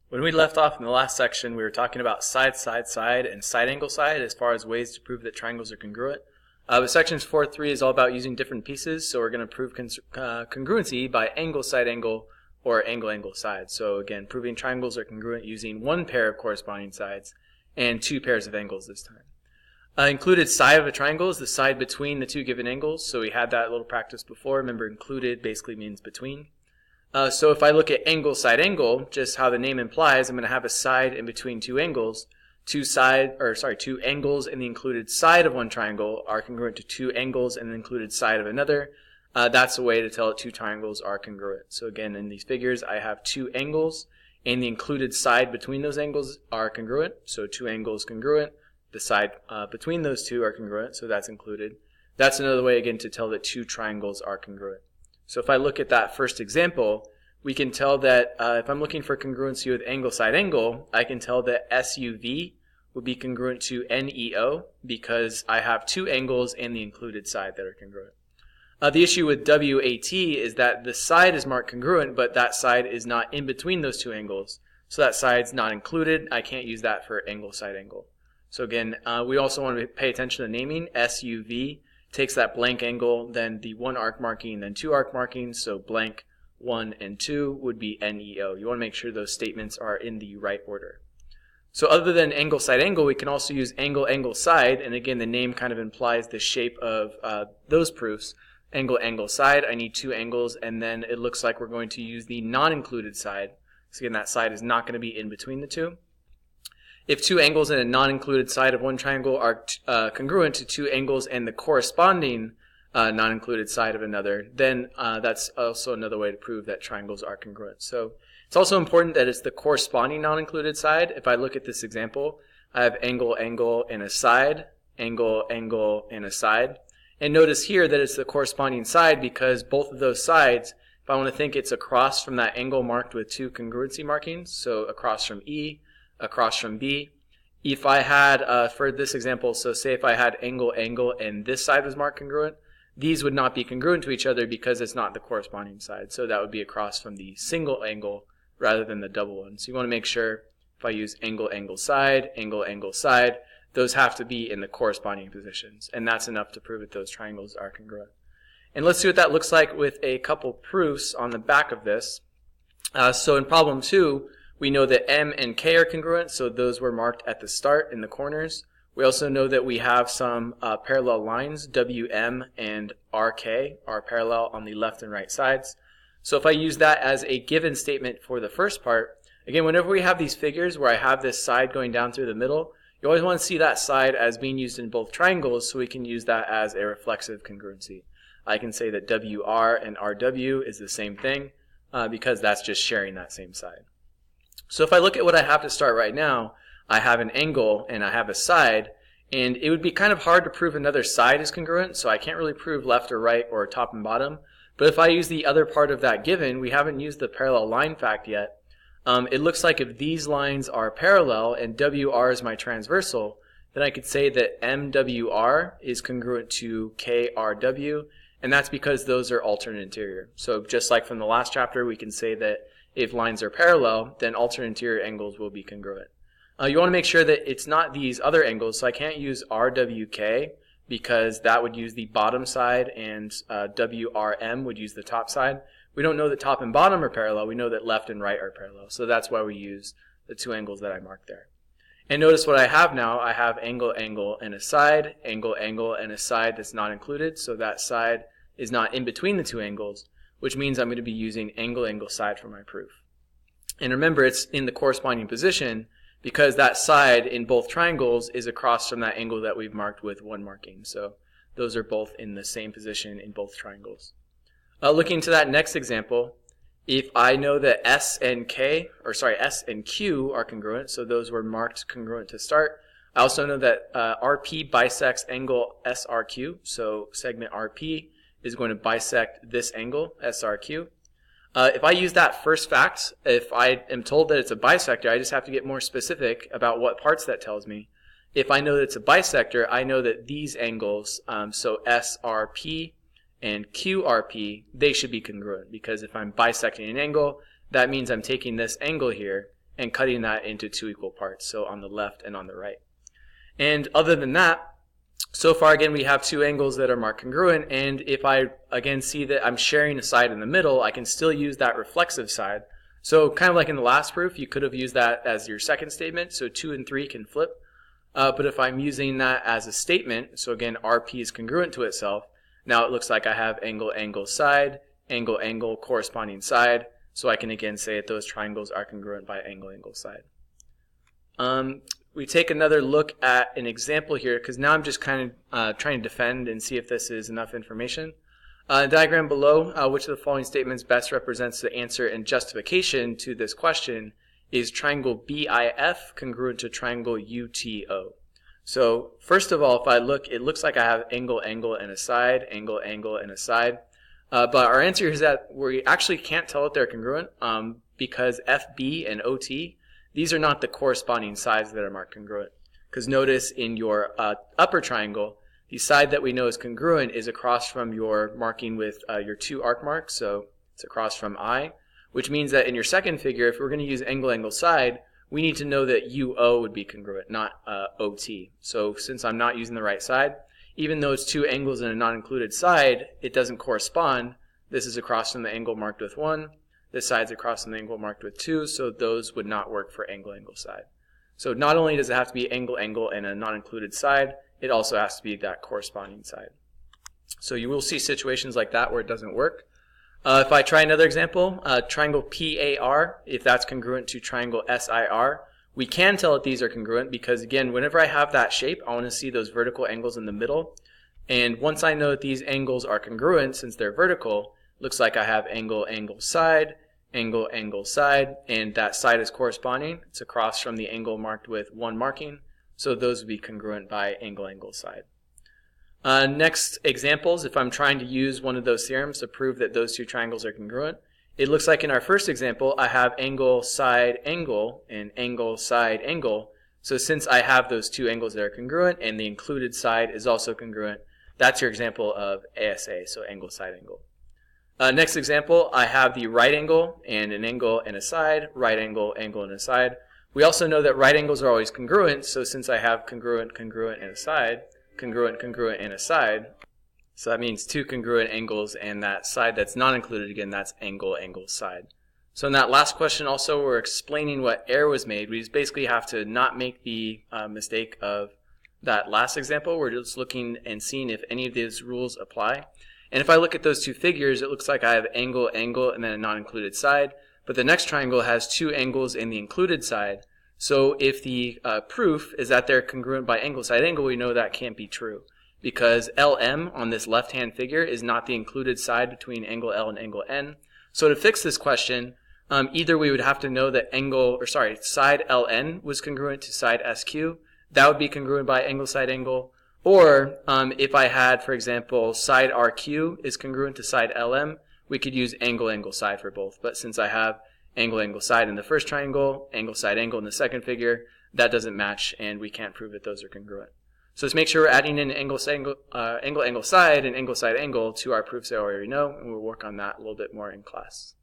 When we left off in the last section, we were talking about side, side, side, and side angle side as far as ways to prove that triangles are congruent. But sections 4.3 is all about using different pieces, so we're going to prove congruency by angle, side angle, or angle, angle, side. So again, proving triangles are congruent using one pair of corresponding sides and two pairs of angles this time. Included side of a triangle is the side between the two given angles, so we had that little practice before. Remember, included basically means between. So if I look at angle, side, angle, just how the name implies, I'm going to have a side in between two angles. Two angles in the included side of one triangle are congruent to two angles in the included side of another. That's a way to tell that two triangles are congruent. So again, in these figures, I have two angles, and the included side between those angles are congruent. So two angles congruent. The side between those two are congruent, so that's included. That's another way, again, to tell that two triangles are congruent. So if I look at that first example, we can tell that if I'm looking for congruency with angle, side, angle, I can tell that SUV would be congruent to NEO because I have two angles and the included side that are congruent. The issue with WAT is that the side is marked congruent, but that side is not in between those two angles. So that side's not included. I can't use that for angle, side, angle. So again, we also want to pay attention to naming. SUV takes that blank angle, then the one arc marking, then two arc markings. So blank 1 and 2 would be NEO. You want to make sure those statements are in the right order. So other than angle, side, angle, we can also use angle, angle, side. And again, the name kind of implies the shape of those proofs. Angle, angle, side, I need two angles, and then it looks like we're going to use the non-included side. So again, that side is not going to be in between the two. If two angles in a non-included side of one triangle are congruent to two angles and the corresponding non-included side of another, then that's also another way to prove that triangles are congruent. So it's also important that it's the corresponding non-included side. If I look at this example, I have angle, angle, and a side, angle, angle, and a side. And notice here that it's the corresponding side because both of those sides, if I want to think it's across from that angle marked with two congruency markings, so across from E, across from B. If I had, for this example, so say if I had angle, angle, and this side was marked congruent, these would not be congruent to each other because it's not the corresponding side. So that would be across from the single angle rather than the double one. So you want to make sure if I use angle, angle, side, those have to be in the corresponding positions. And that's enough to prove that those triangles are congruent. And let's see what that looks like with a couple proofs on the back of this. So in problem 2, we know that M and K are congruent, so those were marked at the start in the corners. We also know that we have some parallel lines, WM and RK are parallel on the left and right sides. So if I use that as a given statement for the first part, again, whenever we have these figures where I have this side going down through the middle, you always want to see that side as being used in both triangles so we can use that as a reflexive congruency. I can say that WR and RW is the same thing because that's just sharing that same side. So if I look at what I have to start right now, I have an angle and I have a side, and it would be kind of hard to prove another side is congruent, so I can't really prove left or right or top and bottom. But if I use the other part of that given, we haven't used the parallel line fact yet. It looks like if these lines are parallel and WR is my transversal, then I could say that MWR is congruent to KRW, and that's because those are alternate interior. So just like from the last chapter, we can say that if lines are parallel, then alternate interior angles will be congruent. You want to make sure that it's not these other angles, so I can't use RWK because that would use the bottom side and WRM would use the top side. We don't know that top and bottom are parallel, we know that left and right are parallel, so that's why we use the two angles that I marked there. And notice what I have now, I have angle, angle, and a side, angle, angle, and a side that's not included, so that side is not in between the two angles, which means I'm going to be using angle, angle, side for my proof. And remember, it's in the corresponding position because that side in both triangles is across from that angle that we've marked with one marking. So those are both in the same position in both triangles. Looking to that next example, if I know that S and Q are congruent, so those were marked congruent to start. I also know that RP bisects angle SRQ, so segment RP is going to bisect this angle, SRQ. If I use that first fact, if I am told that it's a bisector, I just have to get more specific about what parts that tells me. If I know that it's a bisector, I know that these angles, so SRP and QRP, they should be congruent because if I'm bisecting an angle, that means I'm taking this angle here and cutting that into two equal parts, so on the left and on the right. And other than that, so far again we have two angles that are marked congruent, and if I again see that I'm sharing a side in the middle, I can still use that reflexive side. So kind of like in the last proof, you could have used that as your second statement, so 2 and 3 can flip. But if I'm using that as a statement, so again RP is congruent to itself, now it looks like I have angle, angle, side, angle, angle, corresponding side, so I can again say that those triangles are congruent by angle, angle, side. We take another look at an example here, because now I'm just kind of trying to defend and see if this is enough information. Diagram below, which of the following statements best represents the answer and justification to this question is triangle BIF congruent to triangle UTO. So first of all, if I look, it looks like I have angle, angle, and a side, angle, angle, and a side. But our answer is that we actually can't tell if they're congruent because FB and OT, these are not the corresponding sides that are marked congruent. Because notice in your upper triangle, the side that we know is congruent is across from your marking with your two arc marks, so it's across from I, which means that in your second figure, if we're going to use angle, angle, side, we need to know that UO would be congruent, not OT. So since I'm not using the right side, even though it's two angles in a non-included side, it doesn't correspond. This is across from the angle marked with 1. This side's across from the angle marked with 2, so those would not work for angle, angle, side. So not only does it have to be angle, angle, and a non-included side, it also has to be that corresponding side. So you will see situations like that where it doesn't work. If I try another example, triangle PAR, if that's congruent to triangle SIR, we can tell that these are congruent because, again, whenever I have that shape, I want to see those vertical angles in the middle. And once I know that these angles are congruent, since they're vertical, looks like I have angle, angle, side, angle, angle, side, and that side is corresponding. It's across from the angle marked with 1 marking, so those would be congruent by angle, angle, side. Next examples, if I'm trying to use one of those theorems to prove that those two triangles are congruent, it looks like in our first example I have angle, side, angle, and angle, side, angle. So since I have those two angles that are congruent and the included side is also congruent, that's your example of ASA, so angle, side, angle. Next example, I have the right angle and an angle and a side, right angle, angle, and a side. We also know that right angles are always congruent, so since I have congruent, congruent, and a side, congruent, congruent, and a side, so that means two congruent angles, and that side that's not included, again, that's angle, angle, side. So in that last question also, we're explaining what error was made. We just basically have to not make the mistake of that last example. We're just looking and seeing if any of these rules apply. And if I look at those two figures, it looks like I have angle, angle, and then a non-included side. But the next triangle has two angles in the included side. So if the proof is that they're congruent by angle, side, angle, we know that can't be true. Because LM on this left-hand figure is not the included side between angle L and angle N. So to fix this question, either we would have to know that side LN was congruent to side SQ. That would be congruent by angle, side, angle. Or if I had, for example, side RQ is congruent to side LM, we could use angle, angle, side for both. But since I have angle, angle, side in the first triangle, angle, side, angle in the second figure, that doesn't match, and we can't prove that those are congruent. So let's make sure we're adding in angle, angle, side, and angle, side, angle to our proofs that I already know, and we'll work on that a little bit more in class.